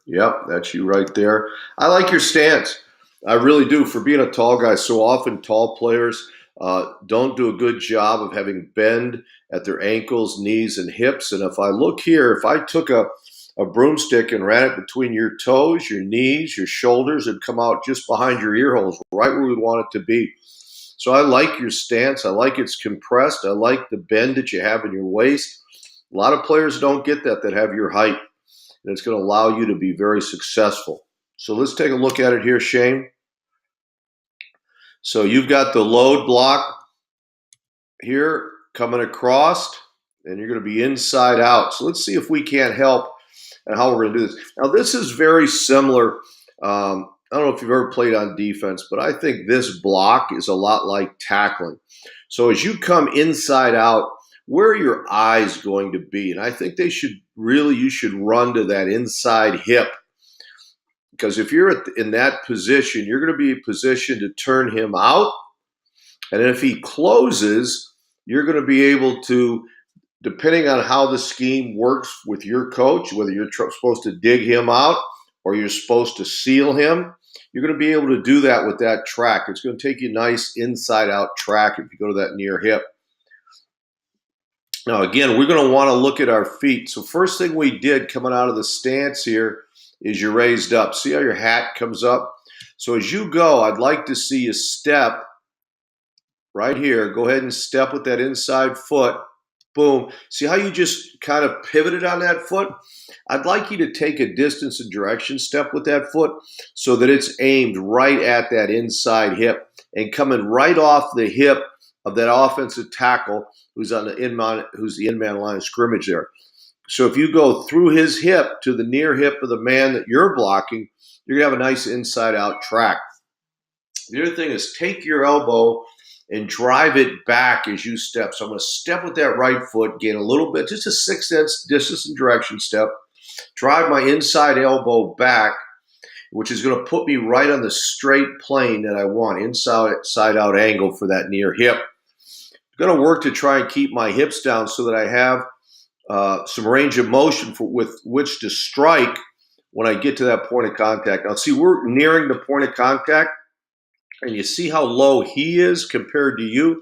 Yep, that's you right there. I like your stance. I really do. For being a tall guy, so often tall players don't do a good job of having bend at their ankles, knees, and hips. And if I look here, if I took a broomstick and ran it between your toes, your knees, your shoulders, it'd come out just behind your ear holes, right where we want it to be. So I like your stance. I like it's compressed. I like the bend that you have in your waist. A lot of players don't get that have your height, and it's going to allow you to be very successful. So let's take a look at it here, Shane. So you've got the load block here coming across, and you're going to be inside out. So let's see if we can't help and how we're going to do this. Now, this is very similar. I don't know if you've ever played on defense, but I think this block is a lot like tackling. So as you come inside out, where are your eyes going to be? And I think you should run to that inside hip, because if you're in that position, you're going to be positioned to turn him out. And if he closes, you're going to be able to, depending on how the scheme works with your coach, whether you're supposed to dig him out or you're supposed to seal him, you're going to be able to do that with that track. It's going to take you a nice inside-out track if you go to that near hip. Now, again, we're going to want to look at our feet. So first thing we did coming out of the stance here is you're raised up. See how your hat comes up? So as you go, I'd like to see you step right here. Go ahead and step with that inside foot. Boom. See how you just kind of pivoted on that foot? I'd like you to take a distance and direction step with that foot so that it's aimed right at that inside hip and coming right off the hip of that offensive tackle who's on the in-man line of scrimmage there. So if you go through his hip to the near hip of the man that you're blocking, you're going to have a nice inside-out track. The other thing is take your elbow and drive it back as you step. So I'm going to step with that right foot, gain a little bit, just a 6 distance and direction step, drive my inside elbow back, which is going to put me right on the straight plane that I want, inside out angle for that near hip. I'm going to work to try and keep my hips down so that I have some range of motion with which to strike when I get to that point of contact. Now, see, we're nearing the point of contact, and you see how low he is compared to you.